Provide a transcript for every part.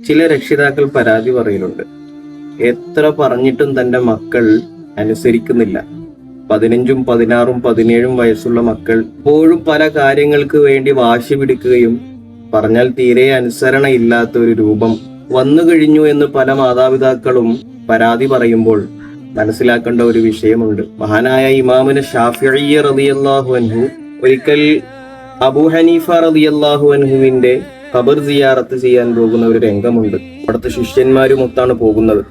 ചില രക്ഷിതാക്കൾ പരാതി പറയലുണ്ട്, എത്ര പറഞ്ഞിട്ടും തന്റെ മക്കൾ അനുസരിക്കുന്നില്ല. 15, 16, 17 വയസ്സുള്ള മക്കൾ ഇപ്പോഴും പല കാര്യങ്ങൾക്ക് വേണ്ടി വാശി പിടിക്കുകയും പറഞ്ഞാൽ തീരെ അനുസരണ ഇല്ലാത്ത ഒരു രൂപം വന്നു കഴിഞ്ഞു എന്ന് പല മാതാപിതാക്കളും പരാതി പറയുമ്പോൾ മനസ്സിലാക്കേണ്ട ഒരു വിഷയമുണ്ട്. മഹാനായ ഇമാമുന ഷാഫിഈ റളിയല്ലാഹു അൻഹു ഒരിക്കൽ അബൂ ഹനീഫ റളിയല്ലാഹു അൻഹുവിന്റെ ഖബർ സിയാറത്ത് ചെയ്യാൻ പോകുന്ന ഒരു രംഗമുണ്ട്. അവിടുത്തെ ശിഷ്യന്മാരുമൊത്താണ് പോകുന്നത്.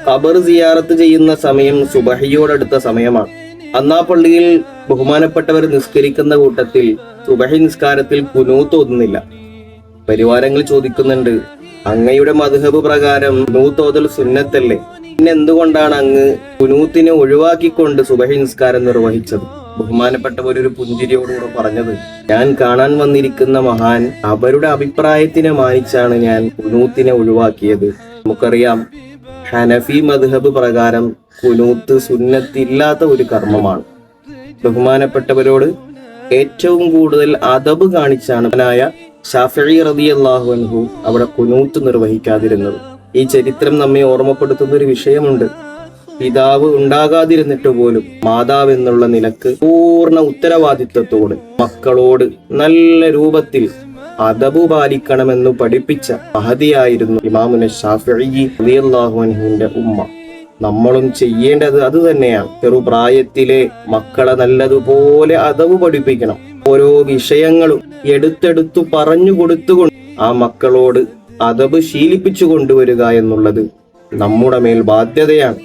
ഖബർ സിയാറത്ത് ചെയ്യുന്ന സമയം സുബഹിയോടടുത്ത സമയമാണ്. അന്നാ പള്ളിയിൽ ബഹുമാനപ്പെട്ടവർ നിസ്കരിക്കുന്ന കൂട്ടത്തിൽ സുബഹി നിസ്കാരത്തിൽ കുനൂത്ത് ഓതുന്നില്ല. പരിവാരങ്ങൾ ചോദിക്കുന്നുണ്ട്, അങ്ങയുടെ മദ്ഹബ് പ്രകാരം കുനൂത്ത് ഓതൽ സുന്നത്തല്ലേ, പിന്നെ എന്തുകൊണ്ടാണ് അങ്ങ് കുനൂത്തിനെ ഒഴിവാക്കിക്കൊണ്ട് സുബഹി നിസ്കാരം നിർവഹിച്ചത്? ബഹുമാനപ്പെട്ടവർ ഒരു പുഞ്ചിരിയോടുകൂടെ പറഞ്ഞത്, ഞാൻ കാണാൻ വന്നിരിക്കുന്ന മഹാൻ അവരുടെ അഭിപ്രായത്തിനെ മാനിച്ചാണ് ഞാൻ കുനൂത്തിനെ ഒഴിവാക്കിയത്. നമുക്കറിയാം, ഹനഫി മദ്ഹബ് പ്രകാരം കുനൂത്ത് സുന്നത്തില്ലാത്ത ഒരു കർമ്മമാണ്. ബഹുമാനപ്പെട്ടവരോട് ഏറ്റവും കൂടുതൽ അദബ് കാണിച്ചാണ് ഷാഫിഈ റളിയല്ലാഹു അൻഹു അവിടെ കുനൂത്ത് നിർവഹിക്കാതിരുന്നത്. ഈ ചരിത്രം നമ്മെ ഓർമ്മപ്പെടുത്തുന്ന ഒരു വിഷയമുണ്ട്. പിതാവ് ഉണ്ടാകാതിരുന്നിട്ട് പോലും മാതാവ് എന്നുള്ള നിലക്ക് പൂർണ്ണ ഉത്തരവാദിത്വത്തോട് മക്കളോട് നല്ല രൂപത്തിൽ അദബ് പാലിക്കണമെന്ന് പഠിപ്പിച്ച മഹദിയായിരുന്നു ഇമാമുന ഷാഫിഈ റളിയല്ലാഹു അൻഹുവിന്റെ ഉമ്മ. നമ്മളും ചെയ്യേണ്ടത് അത് തന്നെയാണ്. ചെറുപ്രായത്തിലെ മക്കളെ നല്ലതുപോലെ അദബ് പഠിപ്പിക്കണം. ഓരോ വിഷയങ്ങളും എടുത്തെടുത്തു പറഞ്ഞു കൊടുത്തുകൊണ്ട് ആ മക്കളോട് അദബ് ശീലിപ്പിച്ചു കൊണ്ടുവരിക എന്നുള്ളത് നമ്മുടെ മേൽ ബാധ്യതയാണ്.